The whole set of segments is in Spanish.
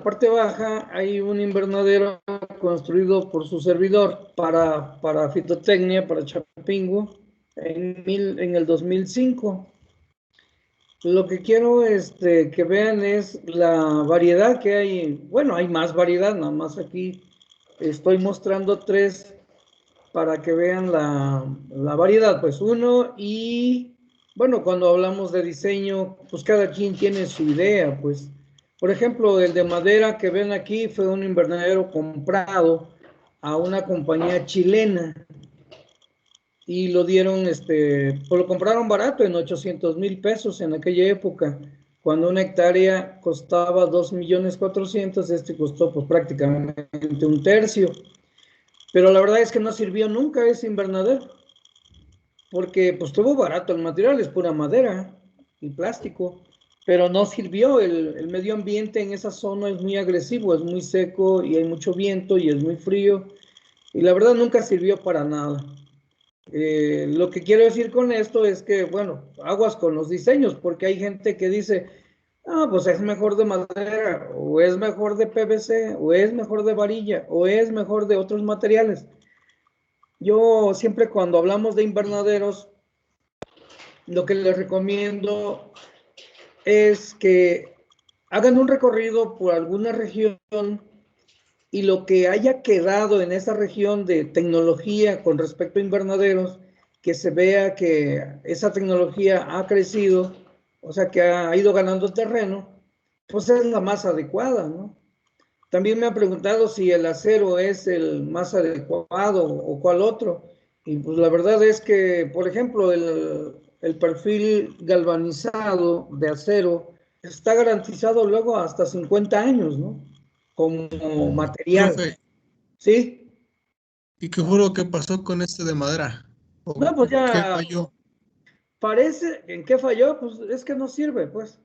parte baja hay un invernadero construido por su servidor para fitotecnia, para Chapingo, en el 2005. Lo que quiero que vean es la variedad que hay. Bueno, hay más variedad, nada más aquí estoy mostrando tres para que vean la variedad. Pues uno, y bueno, cuando hablamos de diseño, pues cada quien tiene su idea. Pues, por ejemplo, el de madera que ven aquí fue un invernadero comprado a una compañía chilena y lo dieron, pues lo compraron barato en 800,000 pesos en aquella época, cuando una hectárea costaba 2,400,000, costó pues prácticamente un tercio. Pero la verdad es que no sirvió nunca ese invernadero, porque pues estuvo barato el material, es pura madera y plástico, pero no sirvió. El medio ambiente en esa zona es muy agresivo, es muy seco y hay mucho viento y es muy frío, y la verdad nunca sirvió para nada. Lo que quiero decir con esto es que, bueno, aguas con los diseños, porque hay gente que dice, ah, pues es mejor de madera, o es mejor de PVC, o es mejor de varilla, o es mejor de otros materiales. Yo siempre cuando hablamos de invernaderos, lo que les recomiendo es que hagan un recorrido por alguna región y lo que haya quedado en esa región de tecnología con respecto a invernaderos, que se vea que esa tecnología ha crecido, o sea, que ha ido ganando terreno, pues es la más adecuada, ¿no? También me han preguntado si el acero es el más adecuado o cuál otro. Y pues la verdad es que, por ejemplo, el perfil galvanizado de acero está garantizado luego hasta 50 años, ¿no? Como material. Profe, ¿Sí? ¿y qué fue lo que pasó con este de madera? ¿O No, pues qué ya falló? parece, ¿en qué falló? Pues es que no sirve, pues.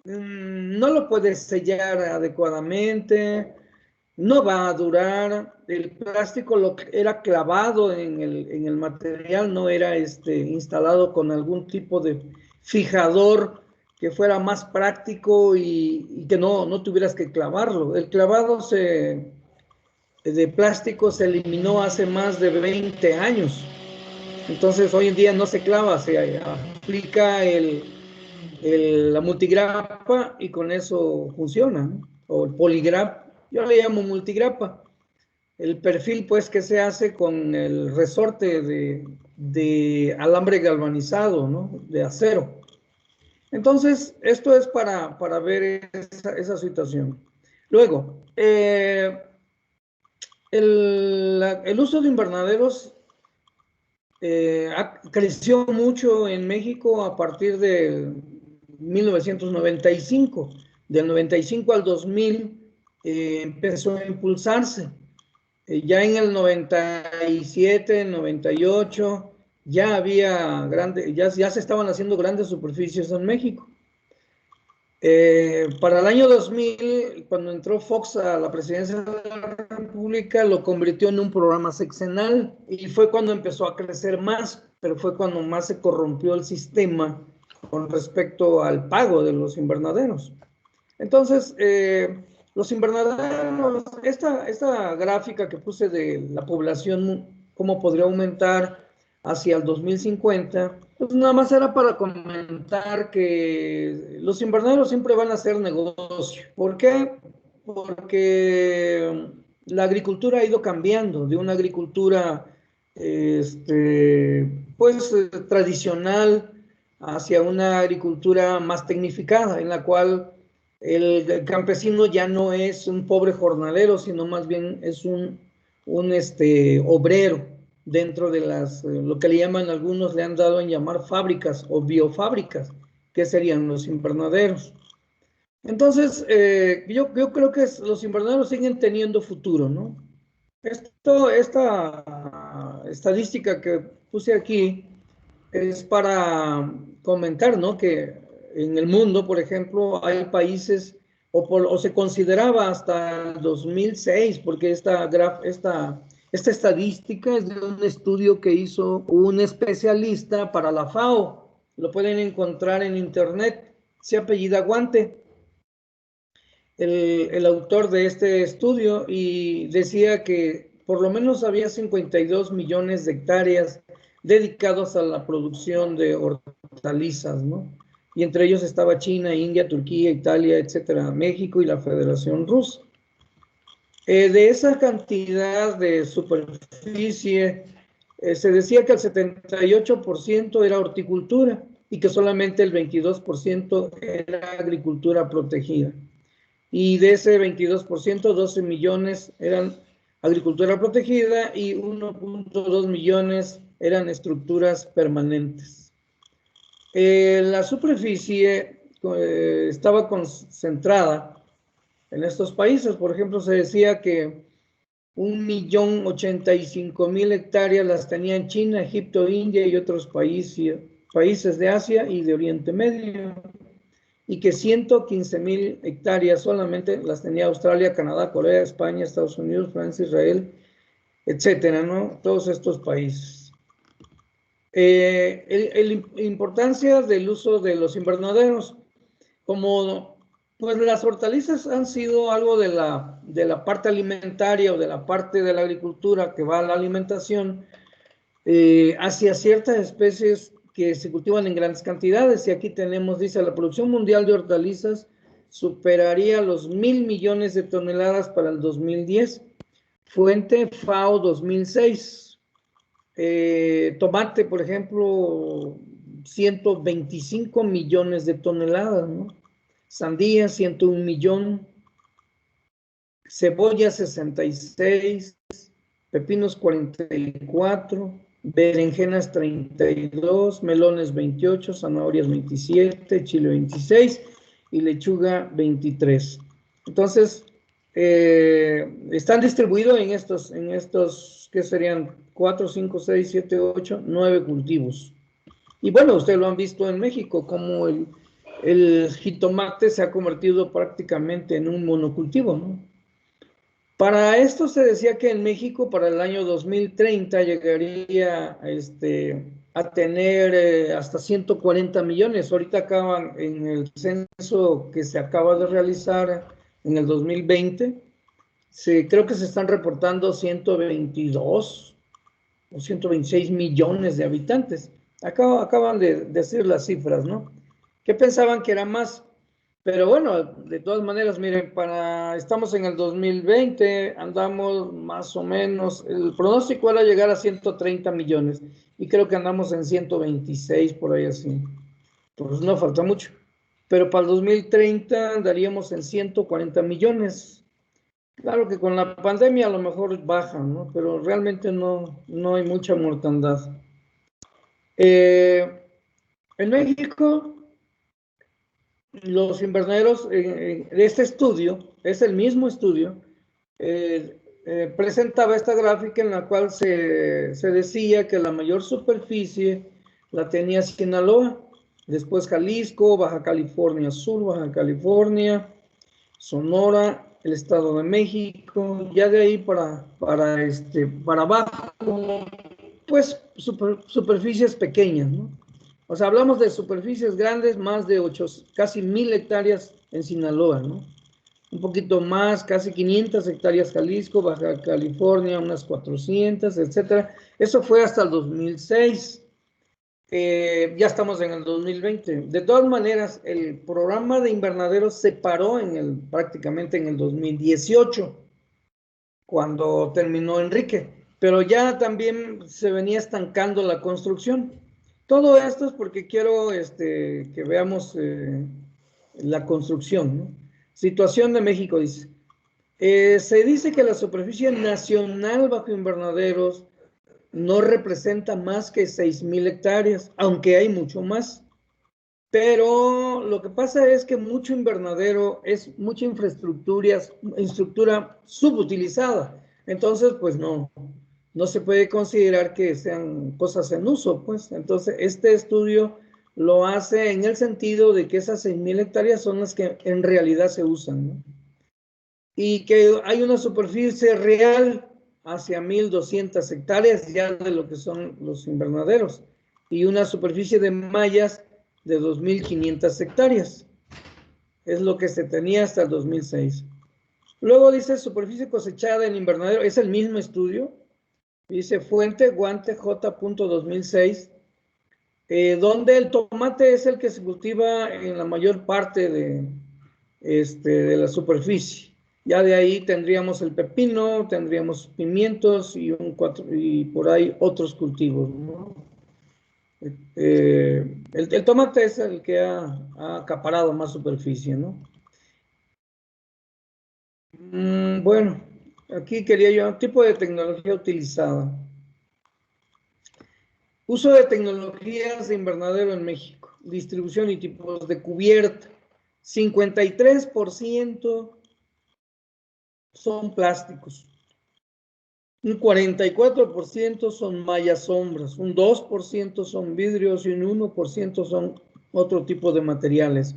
No lo puedes sellar adecuadamente, no va a durar. El plástico era clavado en el material, no era instalado con algún tipo de fijador que fuera más práctico y que no tuvieras que clavarlo. El clavado de plástico se eliminó hace más de 20 años. Entonces hoy en día no se clava, se aplica la multigrapa y con eso funciona, ¿no? O el poligrap, yo le llamo multigrapa. El perfil pues que se hace con el resorte de alambre galvanizado, ¿no? De acero. Entonces, esto es para ver esa situación. Luego, el uso de invernaderos creció mucho en México a partir de 1995. Del 95 al 2000 empezó a impulsarse. Ya en el 97, 98, ya había ya se estaban haciendo grandes superficies en México. Para el año 2000, cuando entró Fox a la presidencia de la República, lo convirtió en un programa sexenal y fue cuando empezó a crecer más, pero fue cuando más se corrompió el sistema con respecto al pago de los invernaderos. Entonces, los invernaderos, esta gráfica que puse de la población, cómo podría aumentar hacia el 2050, pues nada más era para comentar que los invernaderos siempre van a ser negocio. ¿Por qué? Porque la agricultura ha ido cambiando de una agricultura pues tradicional hacia una agricultura más tecnificada, en la cual el campesino ya no es un pobre jornalero, sino más bien es un obrero dentro de lo que le llaman, algunos le han dado en llamar fábricas o biofábricas, que serían los invernaderos. Entonces, yo creo que los invernaderos siguen teniendo futuro, ¿no? Esta estadística que puse aquí es para comentar, ¿no? Que en el mundo, por ejemplo, hay países, o se consideraba hasta el 2006, porque esta estadística es de un estudio que hizo un especialista para la FAO. Lo pueden encontrar en internet, se apellida Guante. el autor de este estudio, y decía que por lo menos había 52 millones de hectáreas dedicados a la producción de hortalizas, ¿no? Y entre ellos estaba China, India, Turquía, Italia, etcétera, México y la Federación Rusa. De esa cantidad de superficie, se decía que el 78% era horticultura y que solamente el 22% era agricultura protegida. Y de ese 22%, 12 millones eran agricultura protegida y 1.2 millones eran estructuras permanentes. La superficie estaba concentrada en estos países. Por ejemplo, se decía que 1.085.000 hectáreas las tenía en China, Egipto, India y otros países de Asia y de Oriente Medio, y que 115.000 hectáreas solamente las tenía Australia, Canadá, Corea, España, Estados Unidos, Francia, Israel, etcétera, ¿no? Todos estos países. La importancia del uso de los invernaderos, como pues las hortalizas han sido algo de la parte alimentaria o de la parte de la agricultura que va a la alimentación, hacia ciertas especies que se cultivan en grandes cantidades. Y aquí tenemos, dice, la producción mundial de hortalizas superaría los 1.000 millones de toneladas para el 2010. Fuente FAO 2006. Tomate, por ejemplo, 125 millones de toneladas, ¿no? Sandía, 101 millón. Cebolla, 66. Pepinos, 44. Berenjenas, 32. Melones, 28. Zanahorias, 27. Chile, 26. Y lechuga, 23. Entonces, están distribuidos en estos, ¿qué serían? 4, 5, 6, 7, 8, 9 cultivos. Y bueno, ustedes lo han visto en México, como el jitomate se ha convertido prácticamente en un monocultivo, ¿no? Para esto se decía que en México para el año 2030 llegaría a tener hasta 140 millones. Ahorita acaban en el censo que se acaba de realizar en el 2020, creo que se están reportando 122 o 126 millones de habitantes. Acaban de decir las cifras, ¿no? ¿Qué pensaban que era más? Pero bueno, de todas maneras, miren, estamos en el 2020, andamos más o menos, el pronóstico era llegar a 130 millones y creo que andamos en 126 por ahí así. Pues no falta mucho. Pero para el 2030 andaríamos en 140 millones. Claro que con la pandemia a lo mejor baja, ¿no? Pero realmente no hay mucha mortandad. En México, los invernaderos de este estudio, es el mismo estudio, presentaba esta gráfica en la cual se decía que la mayor superficie la tenía Sinaloa, después Jalisco, Baja California Sur, Baja California, Sonora, el Estado de México, ya de ahí para abajo, pues superficies pequeñas, ¿no? O sea, hablamos de superficies grandes, más de casi 1.000 hectáreas en Sinaloa, ¿no? Un poquito más, casi 500 hectáreas Jalisco, Baja California, unas 400, etcétera. Eso fue hasta el 2006. Ya estamos en el 2020. De todas maneras, el programa de invernaderos se paró prácticamente en el 2018, cuando terminó Enrique, pero ya también se venía estancando la construcción. Todo esto es porque quiero que veamos la construcción, ¿no? Situación de México, dice. Se dice que la superficie nacional bajo invernaderos no representa más que 6.000 hectáreas, aunque hay mucho más. Pero lo que pasa es que mucho invernadero es mucha infraestructura subutilizada. Entonces, pues no se puede considerar que sean cosas en uso, pues. Entonces, este estudio lo hace en el sentido de que esas 6.000 hectáreas son las que en realidad se usan, ¿no? Y que hay una superficie real hacia 1.200 hectáreas ya de lo que son los invernaderos y una superficie de mallas de 2.500 hectáreas. Es lo que se tenía hasta el 2006. Luego dice superficie cosechada en invernadero, es el mismo estudio. Dice fuente Guante J.2006, donde el tomate es el que se cultiva en la mayor parte de la superficie. Ya de ahí tendríamos el pepino, tendríamos pimientos y por ahí otros cultivos, ¿no? El tomate es el que ha acaparado más superficie, ¿no? Bueno, aquí quería yo, tipo de tecnología utilizada. Uso de tecnologías de invernadero en México. Distribución y tipos de cubierta. 53% son plásticos. Un 44% son mallas sombras. Un 2% son vidrios y un 1% son otro tipo de materiales.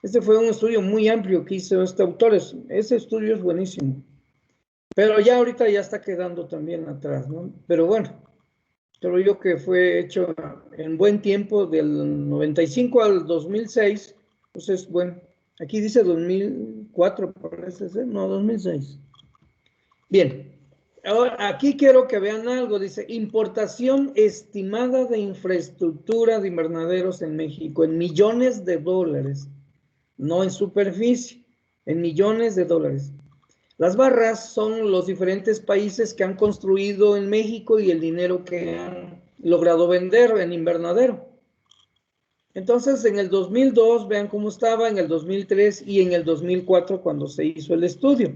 Este fue un estudio muy amplio que hizo este autor. Ese estudio es buenísimo. Pero ya ahorita ya está quedando también atrás, ¿no? Pero bueno, creo yo que fue hecho en buen tiempo, del 95 al 2006. Entonces, bueno, aquí dice 2004, parece ser, no, 2006. Bien, ahora aquí quiero que vean algo, dice, importación estimada de infraestructura de invernaderos en México en millones de dólares, no en superficie, en millones de dólares. Las barras son los diferentes países que han construido en México y el dinero que han logrado vender en invernadero. Entonces, en el 2002, vean cómo estaba, en el 2003 y en el 2004 cuando se hizo el estudio.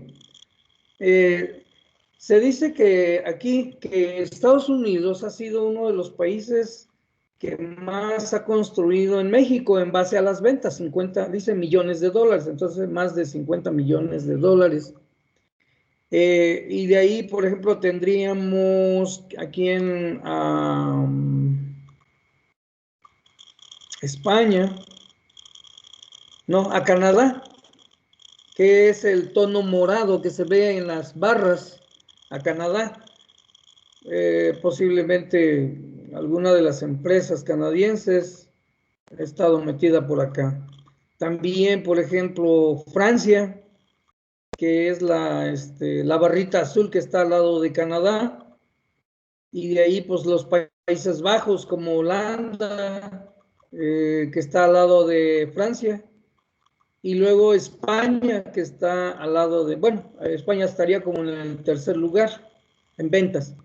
Se dice que aquí, que Estados Unidos ha sido uno de los países que más ha construido en México en base a las ventas, 50, dice millones de dólares, entonces más de 50 millones de dólares. Y de ahí, por ejemplo, tendríamos aquí en España, no, a Canadá, que es el tono morado que se ve en las barras, a Canadá. Posiblemente alguna de las empresas canadienses ha estado metida por acá. También, por ejemplo, Francia, que es la barrita azul que está al lado de Canadá. Y de ahí, pues, los Países Bajos, como Holanda, que está al lado de Francia. Y luego España, que está al lado de, bueno, España estaría como en el tercer lugar en ventas.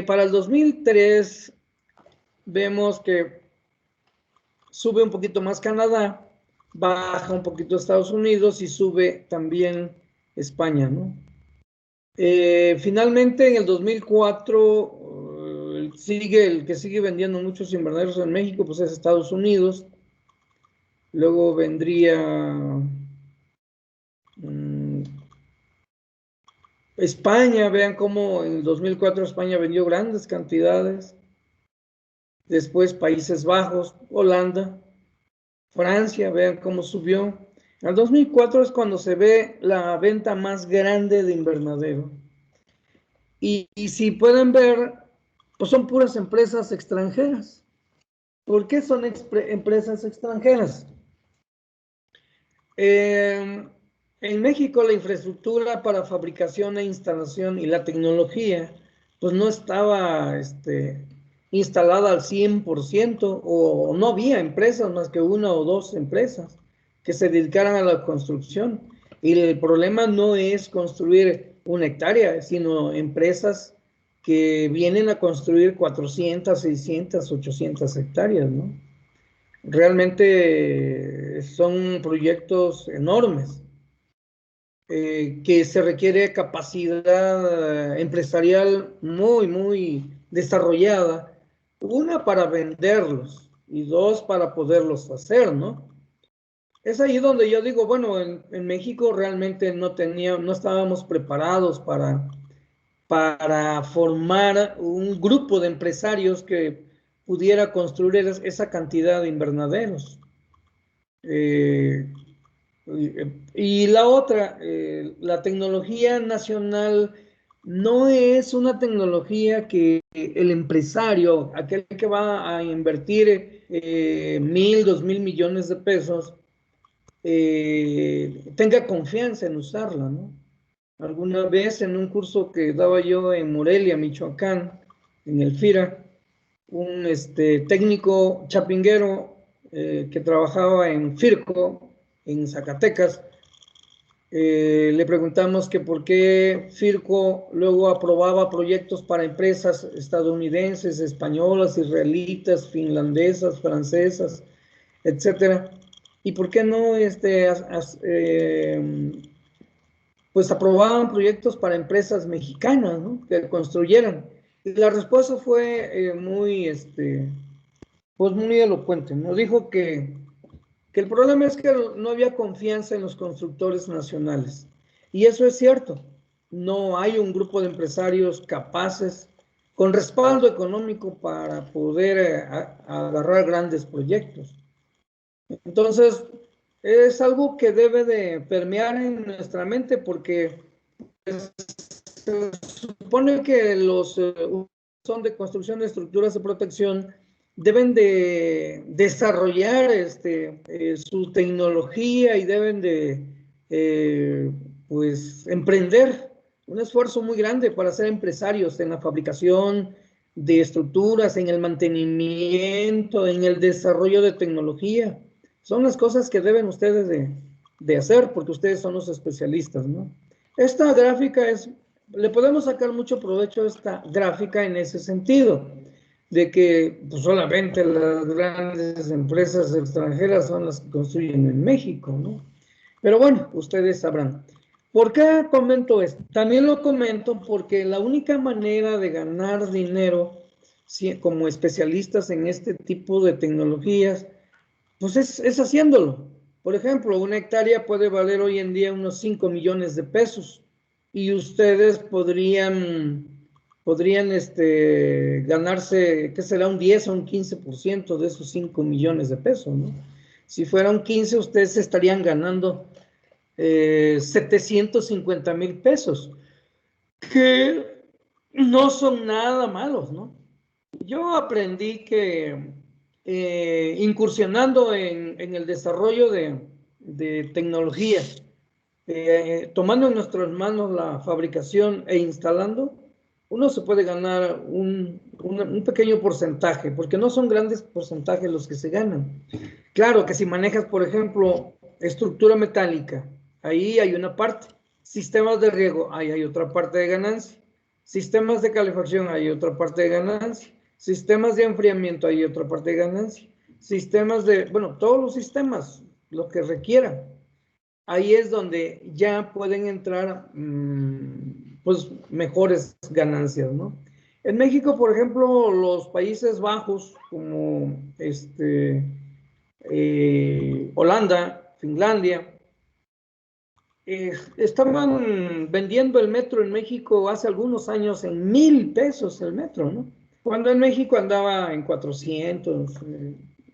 Para el 2003 vemos que sube un poquito más Canadá, baja un poquito Estados Unidos y sube también España, ¿no? Finalmente, en el 2004, el que sigue vendiendo muchos invernaderos en México, pues es Estados Unidos. Luego vendría España. Vean cómo en el 2004 España vendió grandes cantidades. Después Países Bajos, Holanda, Francia, vean cómo subió. En el 2004 es cuando se ve la venta más grande de invernadero. Y si pueden ver, pues son puras empresas extranjeras. ¿Por qué son empresas extranjeras? En México la infraestructura para fabricación e instalación y la tecnología, pues no estaba instalada al 100%, o no había empresas, más que una o dos empresas que se dedicaran a la construcción. Y el problema no es construir una hectárea, sino empresas que vienen a construir 400, 600, 800 hectáreas, ¿no? Realmente son proyectos enormes, que se requiere capacidad empresarial muy, muy desarrollada. Una, para venderlos, y dos, para poderlos hacer, ¿no? Es ahí donde yo digo, bueno, en México realmente no estábamos preparados para formar un grupo de empresarios que pudiera construir esa cantidad de invernaderos. Y la otra, la tecnología nacional no es una tecnología que el empresario, aquel que va a invertir 1,000, 2,000 millones de pesos, tenga confianza en usarla, ¿no? Alguna vez en un curso que daba yo en Morelia, Michoacán, en el FIRA, un técnico chapinguero que trabajaba en Firco, en Zacatecas, le preguntamos que por qué Firco luego aprobaba proyectos para empresas estadounidenses, españolas, israelitas, finlandesas, francesas, etcétera, y por qué no pues aprobaban proyectos para empresas mexicanas, ¿no? Que construyeran. Y la respuesta fue pues muy elocuente. Nos dijo que el problema es que no había confianza en los constructores nacionales. Y eso es cierto. No hay un grupo de empresarios capaces, con respaldo económico para poder agarrar grandes proyectos. Entonces, es algo que debe de permear en nuestra mente porque se supone que los son de construcción de estructuras de protección deben de desarrollar su tecnología y deben de pues emprender un esfuerzo muy grande para ser empresarios en la fabricación de estructuras, en el mantenimiento, en el desarrollo de tecnología. Son las cosas que deben ustedes de hacer porque ustedes son los especialistas, ¿no? Esta gráfica le podemos sacar mucho provecho a esta gráfica en ese sentido, de que pues, solamente las grandes empresas extranjeras son las que construyen en México, ¿no? Pero bueno, ustedes sabrán. ¿Por qué comento esto? También lo comento porque la única manera de ganar dinero como especialistas en este tipo de tecnologías, pues es haciéndolo. Por ejemplo, una hectárea puede valer hoy en día unos 5 millones de pesos y ustedes podrían ganarse, ¿qué será? Un 10 o un 15% de esos 5 millones de pesos, ¿no? Si fuera un 15, ustedes estarían ganando 750,000 pesos, que no son nada malos, ¿no? Yo aprendí que incursionando en el desarrollo de tecnología, tomando en nuestras manos la fabricación e instalando, uno se puede ganar un pequeño porcentaje, porque no son grandes porcentajes los que se ganan. Claro que si manejas, por ejemplo, estructura metálica, ahí hay una parte. Sistemas de riego, ahí hay otra parte de ganancia. Sistemas de calefacción, hay otra parte de ganancia. Sistemas de enfriamiento, hay otra parte de ganancia. Sistemas bueno, todos los sistemas, lo que requieran. Ahí es donde ya pueden entrar, pues, mejores ganancias, ¿no? En México, por ejemplo, los Países Bajos, como Holanda, Finlandia, estaban vendiendo el metro en México hace algunos años en 1,000 pesos el metro, ¿no? Cuando en México andaba en 400,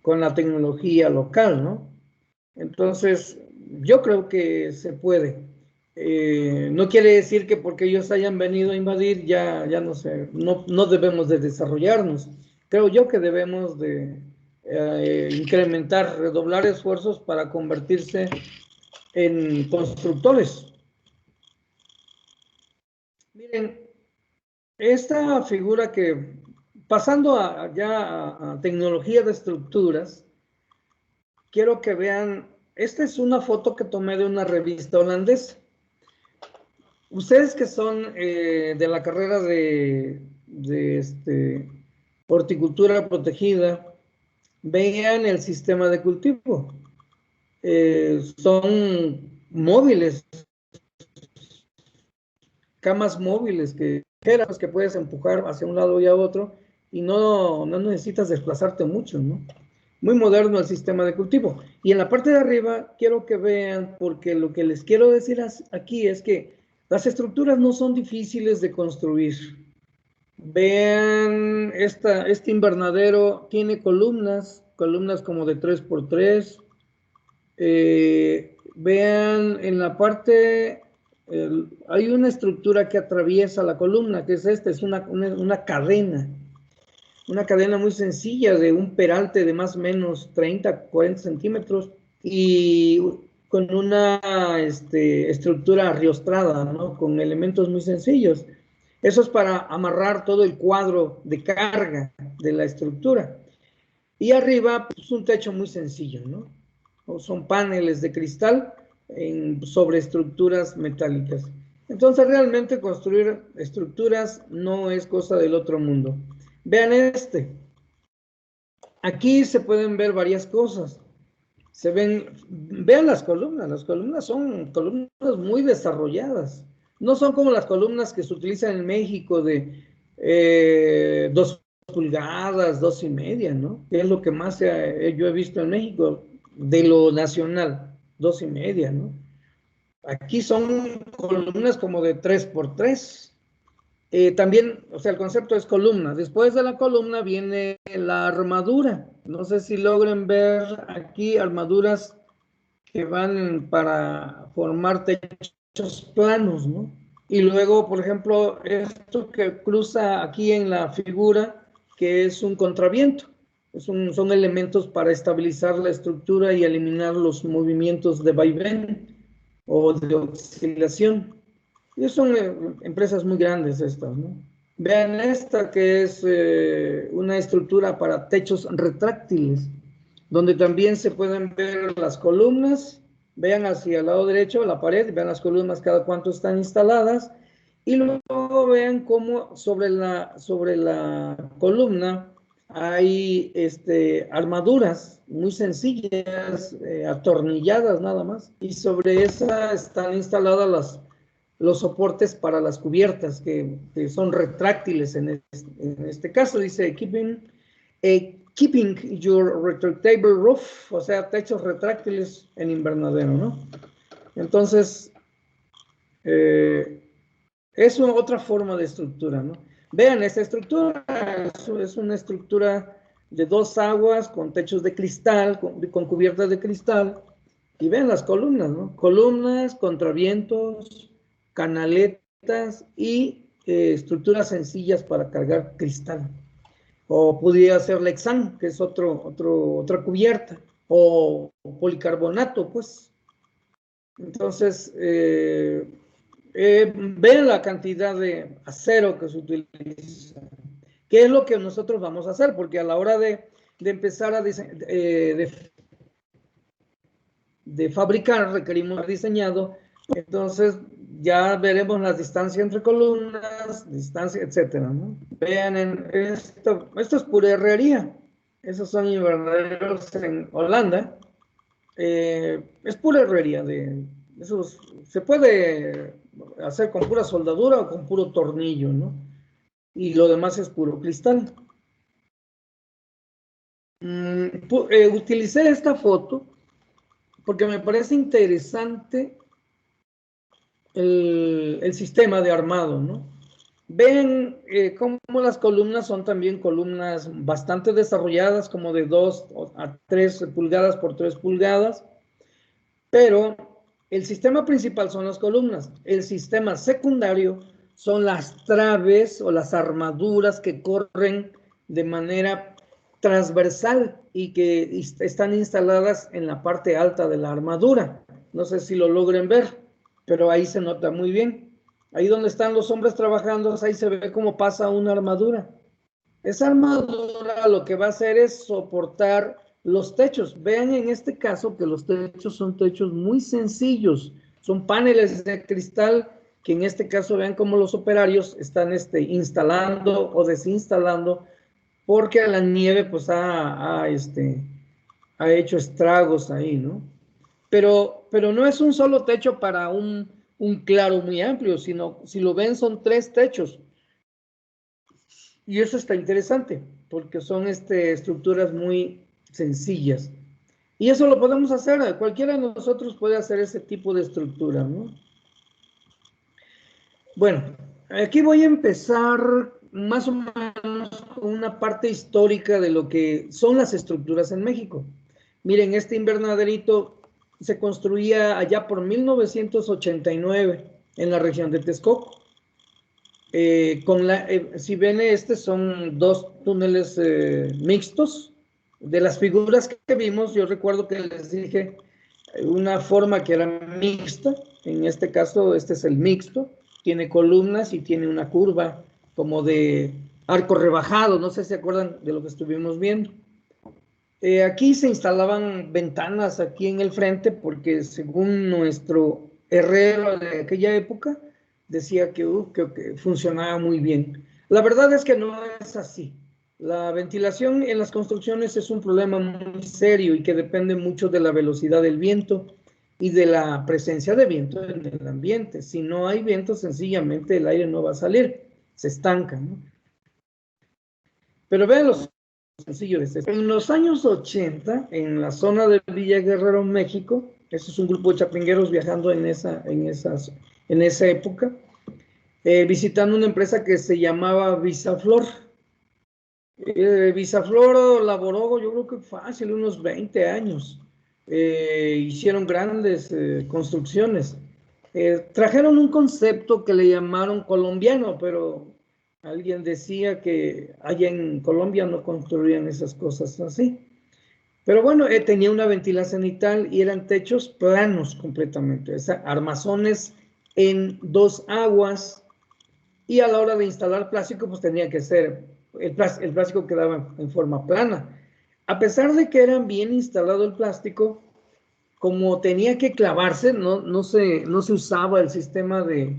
con la tecnología local, ¿no? Entonces, yo creo que se puede. No quiere decir que porque ellos hayan venido a invadir ya no sé, no debemos de desarrollarnos. Creo yo que debemos de incrementar, redoblar esfuerzos para convertirse en constructores. Miren, esta figura que, pasando a tecnología de estructuras, quiero que vean, esta es una foto que tomé de una revista holandesa. Ustedes que son de la carrera de horticultura protegida, vean el sistema de cultivo. Son móviles, camas móviles que puedes empujar hacia un lado y a otro y no necesitas desplazarte mucho, ¿no? Muy moderno el sistema de cultivo. Y en la parte de arriba quiero que vean, porque lo que les quiero decir aquí es que las estructuras no son difíciles de construir. Vean, este invernadero tiene columnas como de 3x3. Vean en la parte, hay una estructura que atraviesa la columna, que es una cadena. Una cadena muy sencilla de un peralte de más o menos 30, 40 centímetros. Y con una estructura ariostrada, ¿no? Con elementos muy sencillos. Eso es para amarrar todo el cuadro de carga de la estructura. Y arriba, pues un techo muy sencillo, ¿no? O son paneles de cristal sobre estructuras metálicas. Entonces, realmente construir estructuras no es cosa del otro mundo. Vean este. Aquí se pueden ver varias cosas. Vean las columnas son columnas muy desarrolladas. No son como las columnas que se utilizan en México de 2 pulgadas, 2.5, ¿no? Que es lo que más yo he visto en México, de lo nacional, 2.5, ¿no? Aquí son columnas como de 3 por 3. También, o sea, el concepto es columna. Después de la columna viene la armadura. No sé si logren ver aquí armaduras que van para formar techos planos, ¿no? Y luego, por ejemplo, esto que cruza aquí en la figura, que es un contraviento. Son elementos para estabilizar la estructura y eliminar los movimientos de vaivén o de oscilación. Y son empresas muy grandes estas, ¿no? Vean esta que es una estructura para techos retráctiles, donde también se pueden ver las columnas. Vean hacia el lado derecho la pared, vean las columnas cada cuánto están instaladas, y luego vean cómo sobre la columna hay armaduras muy sencillas, atornilladas nada más, y sobre esa están instaladas los soportes para las cubiertas, que son retráctiles en este caso. Dice, keeping your retractable roof, o sea, techos retráctiles en invernadero, ¿no? Entonces, es otra forma de estructura, ¿no? Vean, esta estructura es una estructura de 2 aguas con techos de cristal, con cubiertas de cristal. Y vean las columnas, ¿no? Columnas, contravientos, canaletas y estructuras sencillas para cargar cristal. O podría ser Lexan, que es otra cubierta, o policarbonato, pues. Entonces, vean la cantidad de acero que se utiliza. ¿Qué es lo que nosotros vamos a hacer? Porque a la hora de empezar a de fabricar requerimos diseñado, entonces ya veremos las distancias entre columnas, distancia, etcétera, ¿no? Vean, esto es pura herrería. Esos son invernaderos en Holanda. Es pura herrería. Se puede hacer con pura soldadura o con puro tornillo, ¿no? Y lo demás es puro cristal. Utilicé esta foto porque me parece interesante el sistema de armado, ¿no? Ven cómo las columnas son también columnas bastante desarrolladas, como de 2 a 3 pulgadas por 3 pulgadas, pero el sistema principal son las columnas. El sistema secundario son las traves o las armaduras que corren de manera transversal y que están instaladas en la parte alta de la armadura. No sé si lo logren ver, pero ahí se nota muy bien. Ahí donde están los hombres trabajando, ahí se ve cómo pasa una armadura. Esa armadura lo que va a hacer es soportar los techos. Vean en este caso que los techos son techos muy sencillos. Son paneles de cristal que en este caso vean cómo los operarios están instalando o desinstalando, porque la nieve pues ha hecho estragos ahí, ¿no? Pero no es un solo techo para un claro muy amplio, sino, si lo ven, son 3 techos. Y eso está interesante, porque son estructuras muy sencillas. Y eso lo podemos hacer, cualquiera de nosotros puede hacer ese tipo de estructura, ¿no? Bueno, aquí voy a empezar más o menos con una parte histórica de lo que son las estructuras en México. Miren, este invernaderito se construía allá por 1989 en la región de Texcoco. Si ven, son 2 túneles mixtos. De las figuras que vimos, yo recuerdo que les dije, una forma que era mixta. En este caso, este es el mixto. Tiene columnas y tiene una curva como de arco rebajado. No sé si se acuerdan de lo que estuvimos viendo. Aquí se instalaban ventanas aquí en el frente porque según nuestro herrero de aquella época decía que funcionaba muy bien. La verdad es que no es así. La ventilación en las construcciones es un problema muy serio y que depende mucho de la velocidad del viento y de la presencia de viento en el ambiente. Si no hay viento, sencillamente el aire no va a salir, se estanca, ¿no? Pero vean los sencillo es esto. En los años 80, en la zona de Villa Guerrero, México, eso es un grupo de chapingueros viajando en esa época, visitando una empresa que se llamaba Visaflor. Visaflor laboró, yo creo que fácil, unos 20 años. Hicieron grandes construcciones. Trajeron un concepto que le llamaron colombiano, pero alguien decía que allá en Colombia no construían esas cosas así. Pero bueno, tenía una ventilación y tal, y eran techos planos completamente, o sea, armazones en dos aguas, y a la hora de instalar plástico, pues tenía que ser, el plástico quedaba en forma plana. A pesar de que era bien instalado el plástico, como tenía que clavarse, no se usaba el sistema de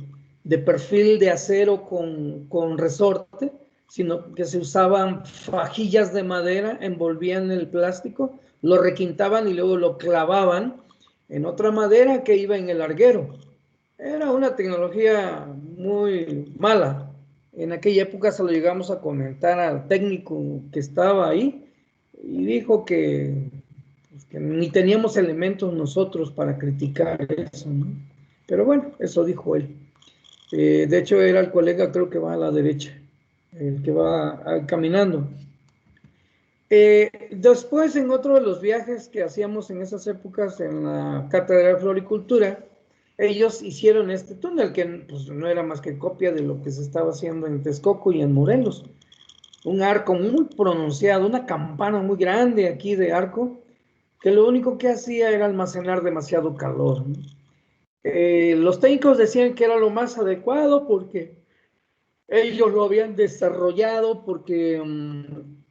perfil de acero con resorte, sino que se usaban fajillas de madera, envolvían el plástico, lo requintaban y luego lo clavaban en otra madera que iba en el larguero. Era una tecnología muy mala. En aquella época se lo llegamos a comentar al técnico que estaba ahí y dijo que ni teníamos elementos nosotros para criticar eso, ¿no? Pero bueno, eso dijo él. De hecho, era el colega, creo que va a la derecha, el que va caminando. Después, en otro de los viajes que hacíamos en esas épocas en la Cátedra de Floricultura, ellos hicieron este túnel que pues, no era más que copia de lo que se estaba haciendo en Texcoco y en Morelos. Un arco muy pronunciado, una campana muy grande aquí de arco, que lo único que hacía era almacenar demasiado calor, ¿no? Los técnicos decían que era lo más adecuado porque ellos lo habían desarrollado porque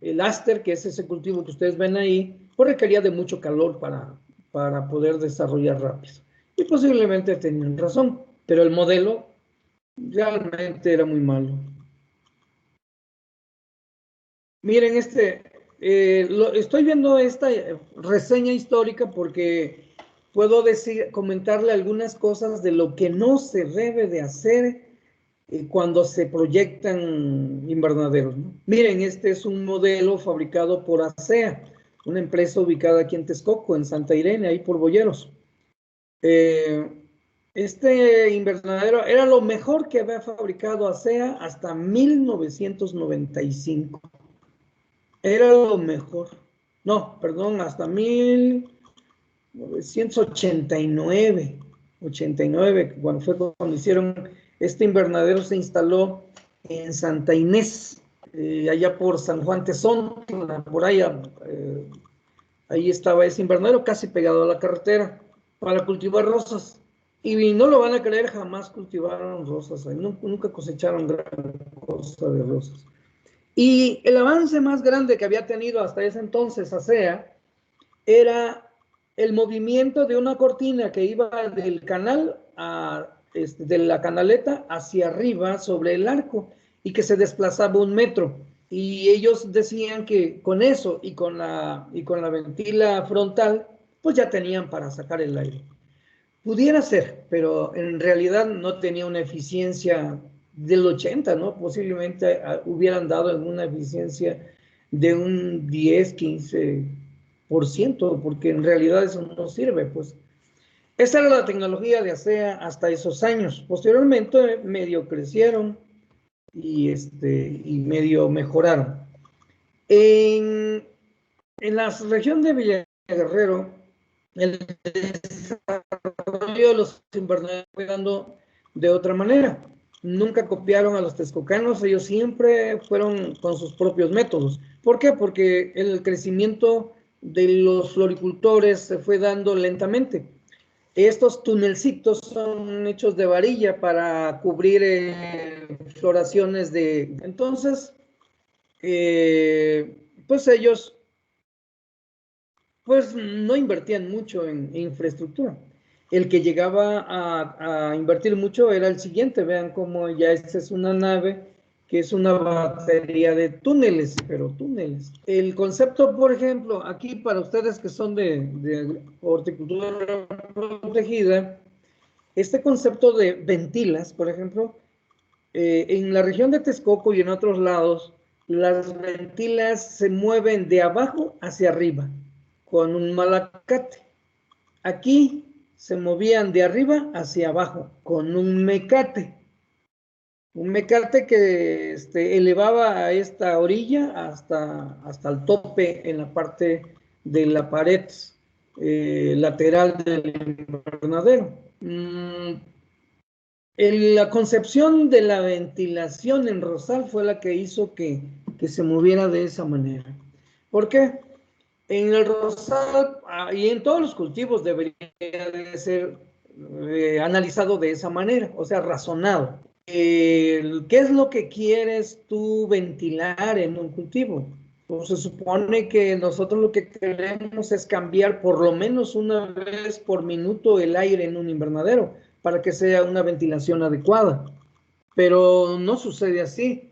el áster, que es ese cultivo que ustedes ven ahí, pues requería de mucho calor para poder desarrollar rápido. Y posiblemente tenían razón, pero el modelo realmente era muy malo. Miren, estoy viendo esta reseña histórica porque puedo comentarle algunas cosas de lo que no se debe de hacer cuando se proyectan invernaderos, ¿no? Miren, este es un modelo fabricado por ASEA, una empresa ubicada aquí en Texcoco, en Santa Irene, ahí por Boyeros. Este invernadero era lo mejor que había fabricado ASEA hasta 1995. Era lo mejor. No, perdón, hasta 1989. 89, cuando hicieron este invernadero, se instaló en Santa Inés, allá por San Juan Tezontle, por allá. Ahí estaba ese invernadero casi pegado a la carretera para cultivar rosas. Y no lo van a creer, jamás cultivaron rosas ahí, nunca cosecharon gran cosa de rosas. Y el avance más grande que había tenido hasta ese entonces ASEA era el movimiento de una cortina que iba del canal, de la canaleta hacia arriba sobre el arco y que se desplazaba 1 metro. Y ellos decían que con eso y con la ventila frontal, pues ya tenían para sacar el aire. Pudiera ser, pero en realidad no tenía una eficiencia del 80, ¿no? Posiblemente hubieran dado en una eficiencia de un 10, 15%, porque en realidad eso no sirve, pues. Esa era la tecnología de ASEA hasta esos años. Posteriormente medio crecieron y medio mejoraron. En la región de Villaguerrero, el desarrollo de los invernaderos fue dando de otra manera. Nunca copiaron a los texcocanos, ellos siempre fueron con sus propios métodos. ¿Por qué? Porque el crecimiento de los floricultores se fue dando lentamente. Estos tunelcitos son hechos de varilla para cubrir floraciones de... Entonces, pues ellos pues no invertían mucho en infraestructura. El que llegaba a invertir mucho era el siguiente. Vean cómo ya esta es una nave que es una batería de túneles, pero túneles. El concepto, por ejemplo, aquí para ustedes que son de horticultura protegida, este concepto de ventilas, por ejemplo, en la región de Texcoco y en otros lados, las ventilas se mueven de abajo hacia arriba con un malacate. Aquí se movían de arriba hacia abajo con un mecate. Un mecate que elevaba a esta orilla hasta el tope en la parte de la pared lateral del invernadero. La concepción de la ventilación en Rosal fue la que hizo que se moviera de esa manera. ¿Por qué? En el Rosal y en todos los cultivos debería de ser analizado de esa manera, o sea, razonado. ¿Qué es lo que quieres tú ventilar en un cultivo? Pues se supone que nosotros lo que queremos es cambiar por lo menos una vez por minuto el aire en un invernadero para que sea una ventilación adecuada. Pero no sucede así,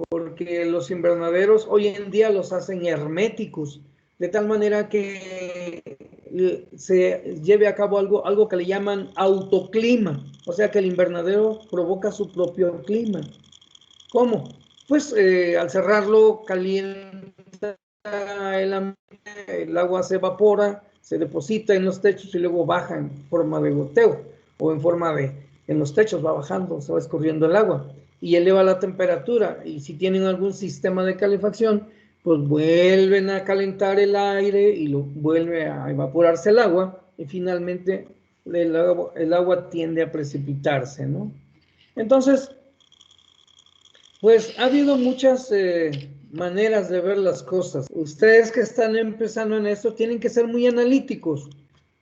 porque los invernaderos hoy en día los hacen herméticos, de tal manera que se lleve a cabo algo que le llaman autoclima, o sea que el invernadero provoca su propio clima. ¿Cómo? Pues al cerrarlo calienta el agua, se evapora, se deposita en los techos y luego baja en forma de goteo o en forma de, en los techos va bajando, se va escurriendo el agua y eleva la temperatura. Y si tienen algún sistema de calefacción, pues vuelven a calentar el aire y lo vuelve a evaporarse el agua y finalmente el agua tiende a precipitarse, ¿no? Entonces, pues ha habido muchas maneras de ver las cosas. Ustedes que están empezando en esto tienen que ser muy analíticos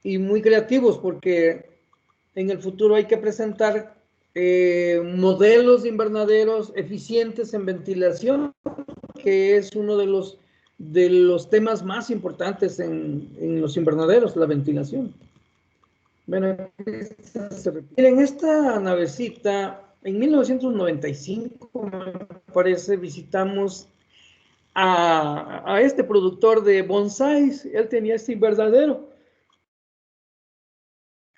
y muy creativos porque en el futuro hay que presentar modelos de invernaderos eficientes en ventilación, que es uno de los temas más importantes en los invernaderos, la ventilación. Bueno, miren, esta navecita, en 1995, me parece, visitamos a este productor de bonsáis. Él tenía este invernadero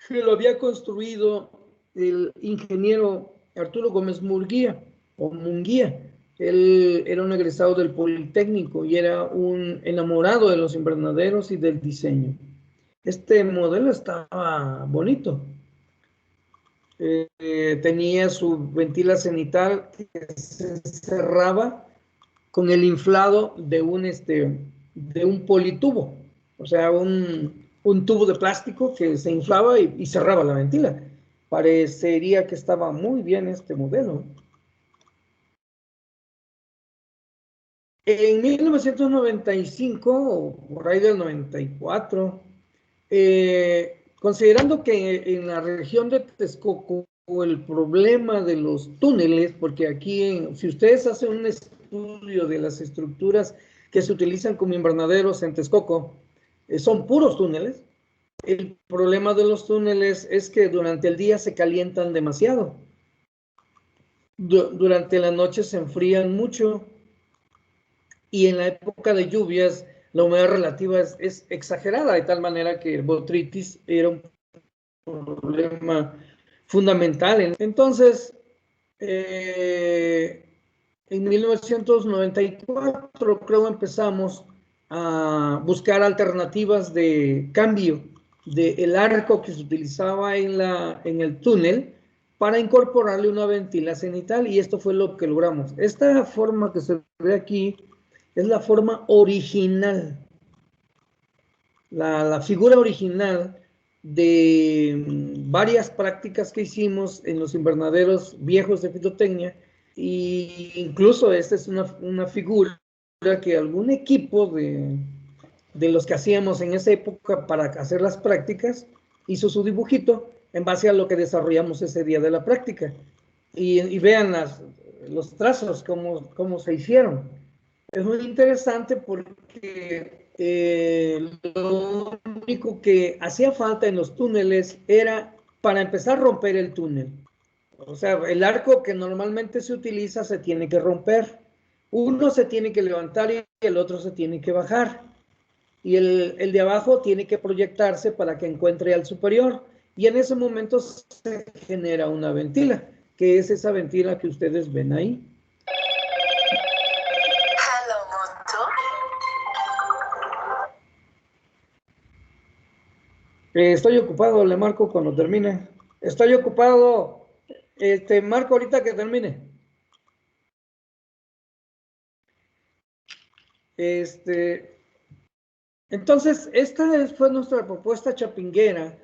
que lo había construido el ingeniero Arturo Gómez Murguía, o Munguía. Él era un egresado del Politécnico y era un enamorado de los invernaderos y del diseño. Este modelo estaba bonito. Tenía su ventila cenital que se cerraba con el inflado de un politubo, o sea, un tubo de plástico que se inflaba y cerraba la ventila. Parecería que estaba muy bien este modelo. En 1995, o por ahí del 94, considerando que en la región de Texcoco el problema de los túneles, porque aquí, si ustedes hacen un estudio de las estructuras que se utilizan como invernaderos en Texcoco, son puros túneles. El problema de los túneles es que durante el día se calientan demasiado. Durante la noche se enfrían mucho y en la época de lluvias la humedad relativa es exagerada, de tal manera que botrytis era un problema fundamental. Entonces, en 1994 creo empezamos a buscar alternativas de cambio del arco que se utilizaba en el túnel para incorporarle una ventila cenital y esto fue lo que logramos. Esta forma que se ve aquí es la forma original, la figura original de varias prácticas que hicimos en los invernaderos viejos de fitotecnia, e incluso esta es una figura que algún equipo de los que hacíamos en esa época para hacer las prácticas, hizo su dibujito en base a lo que desarrollamos ese día de la práctica. Y vean los trazos, cómo se hicieron. Es muy interesante porque lo único que hacía falta en los túneles era, para empezar, romper el túnel. O sea, el arco que normalmente se utiliza se tiene que romper. Uno se tiene que levantar y el otro se tiene que bajar. Y el de abajo tiene que proyectarse para que encuentre al superior. Y en ese momento se genera una ventila, que es esa ventila que ustedes ven ahí. Estoy ocupado, le marco cuando termine. Estoy ocupado, marco ahorita que termine. Entonces, esta fue nuestra propuesta chapinguera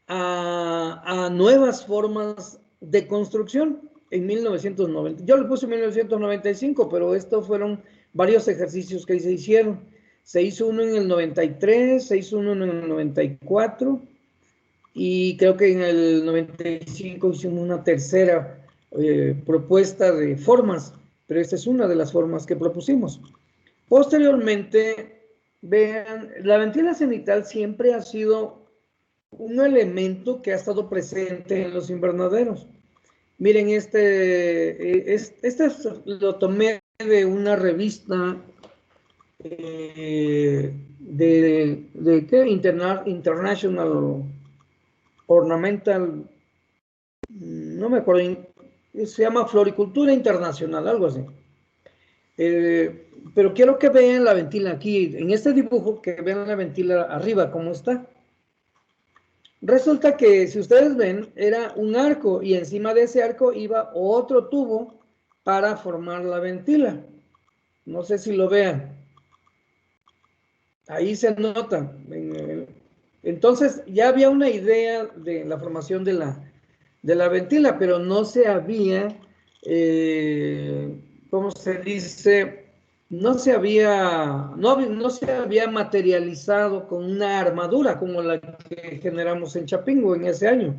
a nuevas formas de construcción en 1990. Yo le puse 1995, pero estos fueron varios ejercicios que se hicieron. Se hizo uno en el 93, se hizo uno en el 94 y creo que en el 95 hicimos una tercera propuesta de formas, pero esta es una de las formas que propusimos. Posteriormente, vean, la ventila cenital siempre ha sido un elemento que ha estado presente en los invernaderos. Miren, este lo tomé de una revista de ¿qué? International Ornamental, no me acuerdo, se llama Floricultura Internacional, algo así. Pero quiero que vean la ventila aquí, en este dibujo, que vean la ventila arriba, cómo está. Resulta que, si ustedes ven, era un arco y encima de ese arco iba otro tubo para formar la ventila. No sé si lo vean. Ahí se nota. Entonces, ya había una idea de la formación de la ventila, pero no se había, ¿cómo se dice? No se había materializado con una armadura como la que generamos en Chapingo en ese año.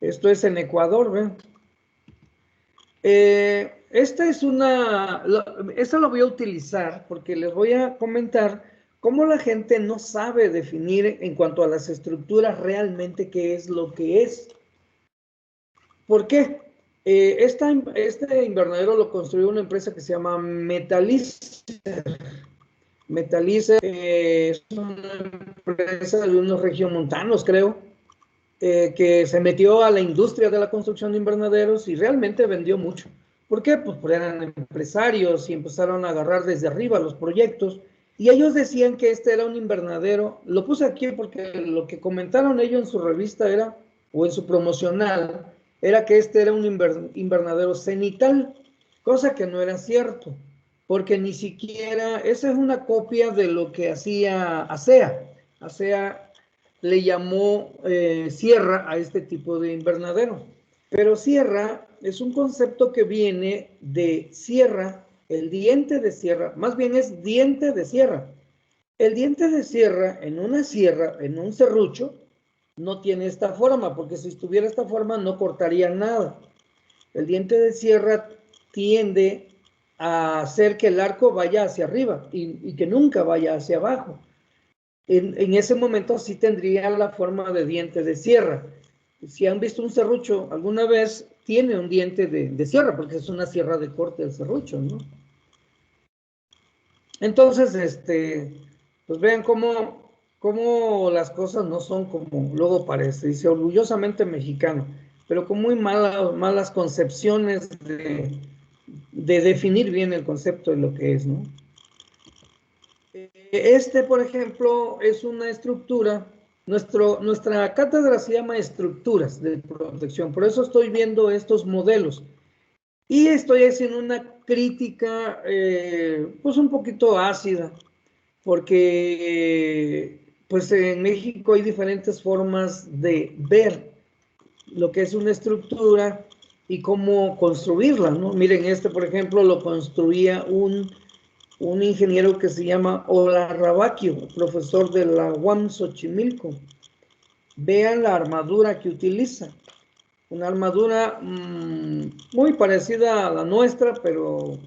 Esto es en Ecuador, ¿ven? Esta lo voy a utilizar porque les voy a comentar cómo la gente no sabe definir en cuanto a las estructuras realmente qué es lo que es. ¿Por qué? Este invernadero lo construyó una empresa que se llama Metalizer. Metalizer es una empresa de unos regiomontanos, creo, que se metió a la industria de la construcción de invernaderos y realmente vendió mucho. ¿Por qué? Pues porque eran empresarios y empezaron a agarrar desde arriba los proyectos. Y ellos decían que este era un invernadero. Lo puse aquí porque lo que comentaron ellos en su revista era, o en su promocional, era que este era un invernadero cenital, cosa que no era cierto, porque ni siquiera, esa es una copia de lo que hacía ASEA. ASEA le llamó sierra a este tipo de invernadero. Pero sierra es un concepto que viene de sierra, el diente de sierra, más bien es diente de sierra. El diente de sierra, en una sierra, en un serrucho, no tiene esta forma, porque si tuviera esta forma no cortaría nada. El diente de sierra tiende a hacer que el arco vaya hacia arriba y que nunca vaya hacia abajo. En ese momento sí tendría la forma de diente de sierra. Si han visto un serrucho alguna vez, tiene un diente de sierra, porque es una sierra de corte del serrucho, ¿no? Entonces, pues vean cómo las cosas no son como luego parece. Dice orgullosamente mexicano, pero con muy malas concepciones de definir bien el concepto de lo que es, ¿no? Por ejemplo, es una estructura. Nuestra cátedra se llama estructuras de protección, por eso estoy viendo estos modelos. Y estoy haciendo una crítica, pues un poquito ácida, porque pues en México hay diferentes formas de ver lo que es una estructura y cómo construirla, ¿no? Miren, por ejemplo, lo construía un ingeniero que se llama Olarrabaquio, profesor de la UAM Xochimilco. vean la armadura que utiliza. Una armadura muy parecida a la nuestra, pero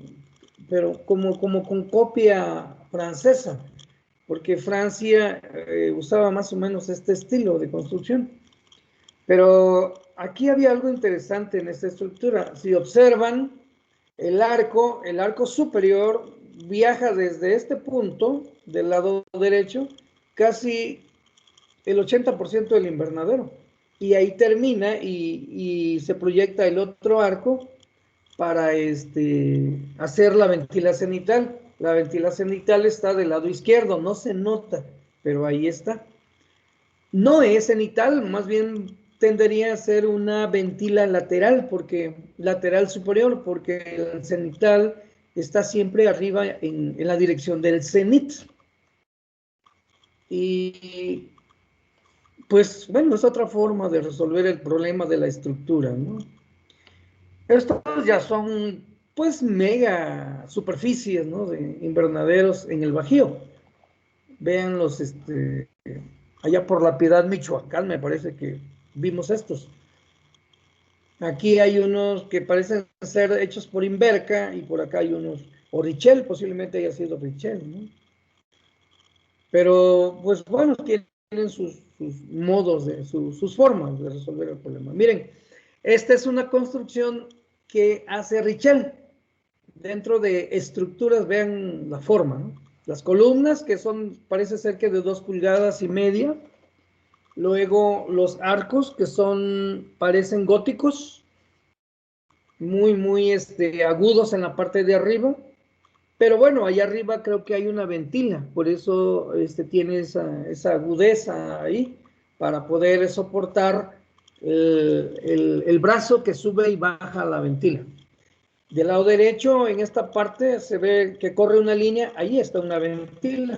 como con copia francesa, porque Francia usaba más o menos este estilo de construcción. Pero aquí había algo interesante en esta estructura. Si observan, el arco superior viaja desde este punto, del lado derecho, casi el 80% del invernadero. Y ahí termina y se proyecta el otro arco para hacer la ventila cenital. La ventila cenital está del lado izquierdo, no se nota, pero ahí está. No es cenital, más bien tendería a ser una ventila lateral, lateral superior, porque el cenital está siempre arriba en la dirección del cenit. Y pues bueno, es otra forma de resolver el problema de la estructura, ¿no? Estos ya son pues mega superficies, ¿no? De invernaderos en el Bajío. Vean allá por La Piedad, Michoacán, me parece que vimos estos. Aquí hay unos que parecen ser hechos por Inverca y por acá hay unos, o Richel, posiblemente haya sido Richel, ¿no? Pero pues bueno, tienen sus modos, sus formas de resolver el problema. Miren, esta es una construcción que hace Richel dentro de estructuras, vean la forma, ¿no? Las columnas que son, parece ser que de 2,5 pulgadas. Luego los arcos que parecen góticos, muy agudos en la parte de arriba. Pero bueno, allá arriba creo que hay una ventila, por eso tiene esa agudeza ahí, para poder soportar el brazo que sube y baja la ventila. Del lado derecho, en esta parte, se ve que corre una línea, ahí está una ventila.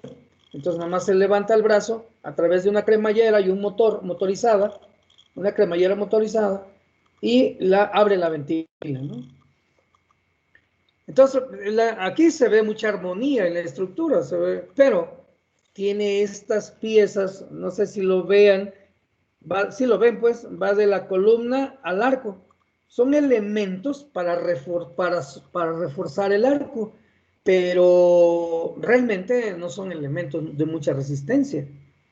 Entonces nada más se levanta el brazo a través de una cremallera y un motorizada, una cremallera motorizada, y abre la ventila, ¿no? Entonces, aquí se ve mucha armonía en la estructura, pero tiene estas piezas, no sé si lo vean, si lo ven, pues, va de la columna al arco. Son elementos para reforzar el arco, pero realmente no son elementos de mucha resistencia.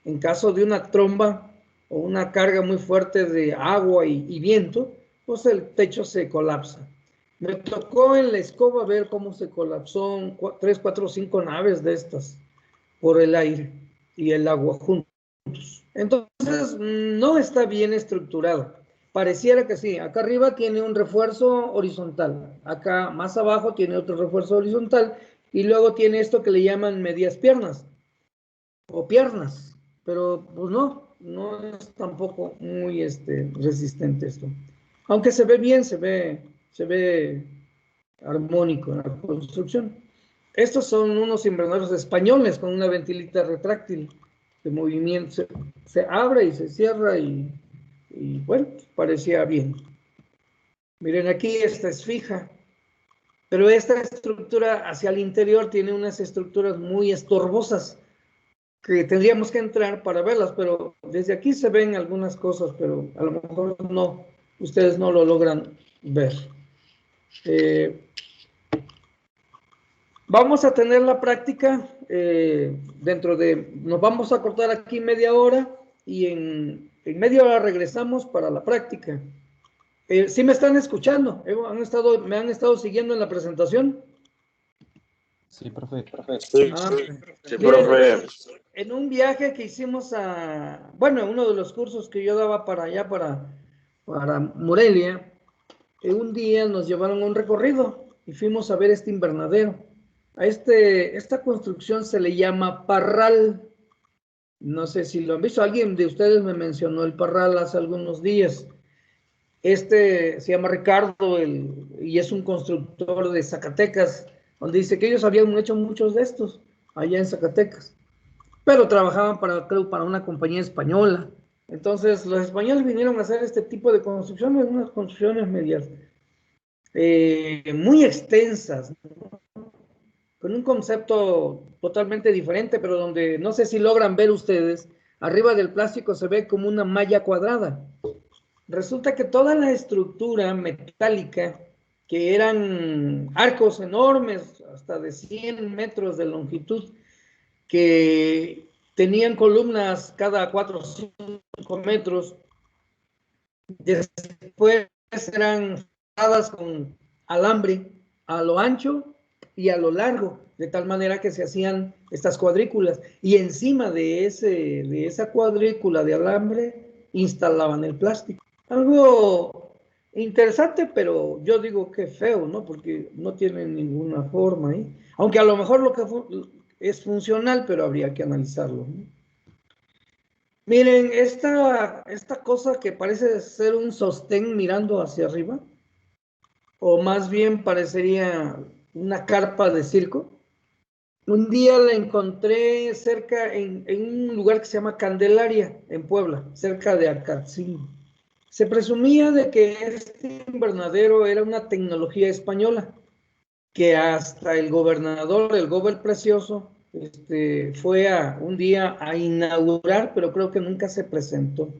En caso de una tromba o una carga muy fuerte de agua y viento, pues el techo se colapsa. Me tocó en la escoba ver cómo se colapsó 3, 4, 5 naves de estas por el aire y el agua juntos. Entonces, no está bien estructurado. Pareciera que sí. Acá arriba tiene un refuerzo horizontal. Acá más abajo tiene otro refuerzo horizontal. Y luego tiene esto que le llaman medias piernas o piernas. Pero pues no es tampoco muy resistente esto. Aunque se ve bien, se ve armónico en la construcción. Estos son unos invernaderos españoles con una ventilita retráctil de movimiento. Se abre y se cierra y bueno, parecía bien. Miren, aquí esta es fija, pero esta estructura hacia el interior tiene unas estructuras muy estorbosas que tendríamos que entrar para verlas, pero desde aquí se ven algunas cosas, pero a lo mejor no, ustedes no lo logran ver. Vamos a tener la práctica nos vamos a cortar aquí media hora y en media hora regresamos para la práctica. ¿Sí me están escuchando? ¿Me han estado siguiendo en la presentación? Sí, profe. Sí, Miren, profe. en un viaje que hicimos bueno, uno de los cursos que yo daba para allá, para Morelia, un día nos llevaron a un recorrido y fuimos a ver este invernadero. Esta construcción se le llama parral. No sé si lo han visto. Alguien de ustedes me mencionó el parral hace algunos días. Se llama Ricardo y es un constructor de Zacatecas, donde dice que ellos habían hecho muchos de estos allá en Zacatecas, pero trabajaban creo, para una compañía española. Entonces los españoles vinieron a hacer este tipo de construcciones, unas construcciones medias muy extensas, con un concepto totalmente diferente, pero donde no sé si logran ver ustedes, arriba del plástico se ve como una malla cuadrada. Resulta que toda la estructura metálica, que eran arcos enormes, hasta de 100 metros de longitud, que tenían columnas cada 4 o 5 metros, después eran dadas con alambre a lo ancho y a lo largo, de tal manera que se hacían estas cuadrículas, y encima de esa cuadrícula de alambre instalaban el plástico. Algo interesante, pero yo digo que feo, ¿no? Porque no tiene ninguna forma ahí. Aunque a lo mejor lo que es funcional, pero habría que analizarlo, ¿no? Miren, esta cosa que parece ser un sostén mirando hacia arriba, o más bien parecería una carpa de circo. Un día la encontré cerca, en un lugar que se llama Candelaria, en Puebla, cerca de Acatzingó. Se presumía de que este invernadero era una tecnología española, que hasta el gobernador, el Gober Precioso, fue un día a inaugurar, pero creo que nunca se presentó.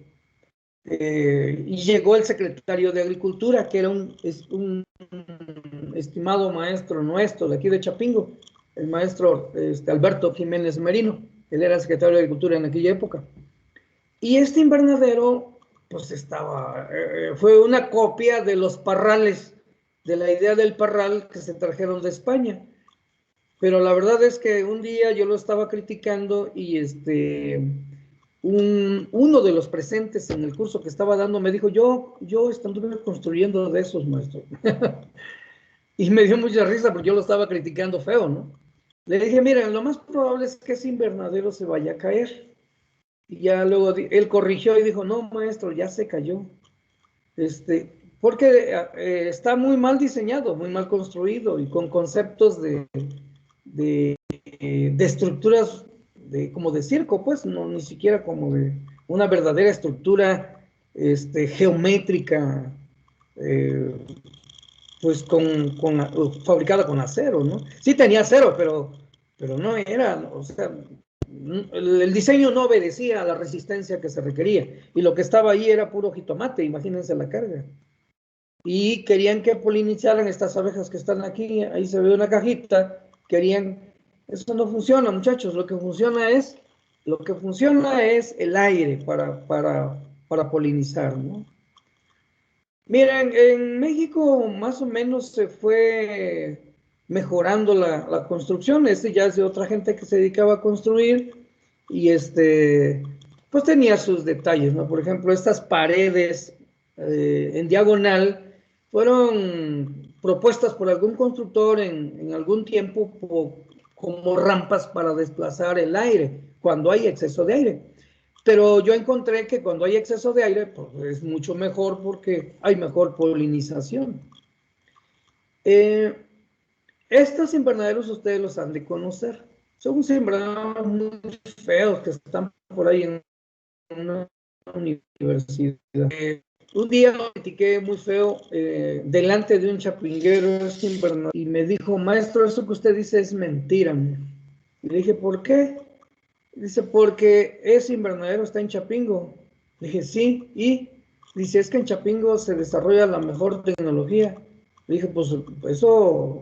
Y llegó el secretario de Agricultura, que era un estimado maestro nuestro de aquí de Chapingo, el maestro Alberto Jiménez Merino. Él era secretario de Agricultura en aquella época. Y este invernadero, pues fue una copia de los parrales, de la idea del parral que se trajeron de España. Pero la verdad es que un día yo lo estaba criticando y uno de los presentes en el curso que estaba dando me dijo, yo estuve construyendo de esos, maestro. Y me dio mucha risa porque yo lo estaba criticando feo, ¿no? Le dije, miren, lo más probable es que ese invernadero se vaya a caer. Y ya luego él corrigió y dijo, no, maestro, ya se cayó. Porque está muy mal diseñado, muy mal construido y con conceptos de estructuras como de circo, pues, no, ni siquiera como de una verdadera estructura geométrica, pues fabricada con acero, ¿no? Sí tenía acero, pero no era, o sea, el diseño no obedecía a la resistencia que se requería, y lo que estaba ahí era puro jitomate, imagínense la carga. Y querían que polinizaran estas abejas que están aquí, ahí se ve una cajita, eso no funciona, muchachos, lo que funciona es el aire para polinizar, ¿no? Miren, en México más o menos se fue mejorando la construcción. Ya es de otra gente que se dedicaba a construir y pues tenía sus detalles, ¿no? Por ejemplo, estas paredes en diagonal fueron propuestas por algún constructor en algún tiempo como rampas para desplazar el aire cuando hay exceso de aire. Pero yo encontré que cuando hay exceso de aire, pues es mucho mejor porque hay mejor polinización. Estos invernaderos ustedes los han de conocer. Son unos invernaderos muy feos que están por ahí en una universidad. Un día lo critiqué muy feo delante de un chapinguero y me dijo, maestro, eso que usted dice es mentira. Y le dije, ¿por qué? Dice, porque ese invernadero está en Chapingo. Le dije, sí, y dice, es que en Chapingo se desarrolla la mejor tecnología. Le dije, pues eso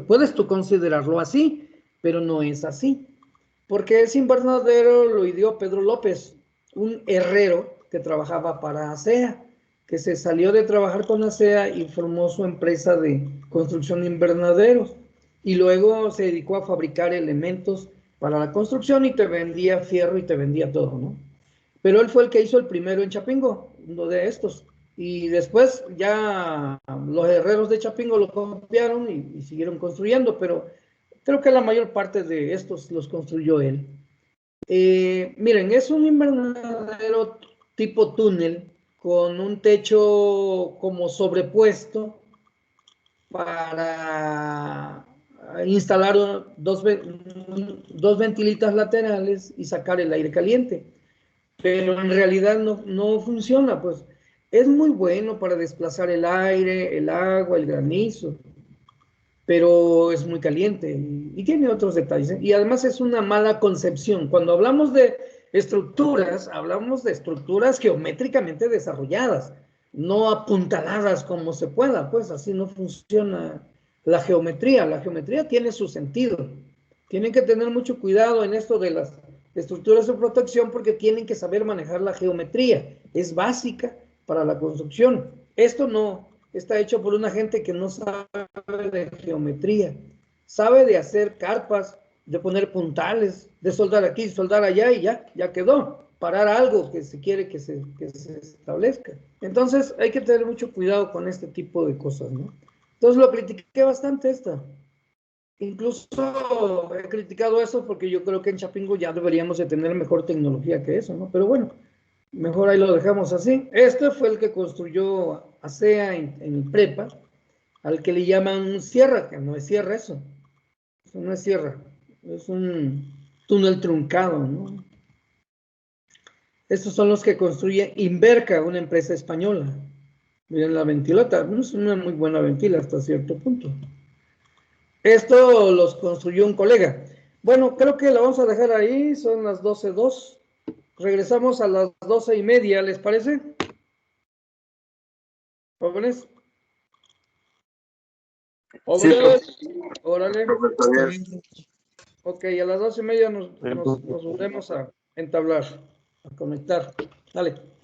puedes tú considerarlo así, pero no es así. Porque ese invernadero lo ideó Pedro López, un herrero que trabajaba para ASEA, que se salió de trabajar con ASEA y formó su empresa de construcción de invernaderos. Y luego se dedicó a fabricar elementos para la construcción y te vendía fierro y te vendía todo, ¿no? Pero él fue el que hizo el primero en Chapingo, uno de estos. Y después ya los herreros de Chapingo lo copiaron y siguieron construyendo, pero creo que la mayor parte de estos los construyó él. Miren, es un invernadero tipo túnel con un techo como sobrepuesto para instalar dos ventilitas laterales y sacar el aire caliente. Pero en realidad no funciona, pues es muy bueno para desplazar el aire, el agua, el granizo, pero es muy caliente y tiene otros detalles. Y además es una mala concepción. Cuando hablamos de Estructuras, hablamos de estructuras geométricamente desarrolladas, no apuntaladas como se pueda, pues así no funciona la geometría. La geometría tiene su sentido. Tienen que tener mucho cuidado en esto de las estructuras de protección porque tienen que saber manejar la geometría. Es básica para la construcción. Esto no está hecho por una gente que no sabe de geometría. Sabe de hacer carpas, de poner puntales, de soldar aquí, soldar allá y ya quedó. Parar algo que se quiere que se establezca. Entonces hay que tener mucho cuidado con este tipo de cosas, ¿no? Entonces lo critiqué bastante esta. Incluso he criticado eso porque yo creo que en Chapingo ya deberíamos de tener mejor tecnología que eso, ¿no? Pero bueno, mejor ahí lo dejamos así. Este fue el que construyó ASEA en prepa, al que le llaman sierra, que no es sierra eso. Eso no es sierra, es un túnel truncado, ¿no? Estos son los que construye Inverca, una empresa española. Miren la ventilata, es una muy buena ventila hasta cierto punto. Esto los construyó un colega. Bueno, creo que lo vamos a dejar ahí, son las 12:02. Regresamos a las 12:30, ¿les parece? ¿Jóvenes? ¿Jóvenes? Órale. Ok, a las 12:30 nos volvemos a entablar, a conectar. Dale.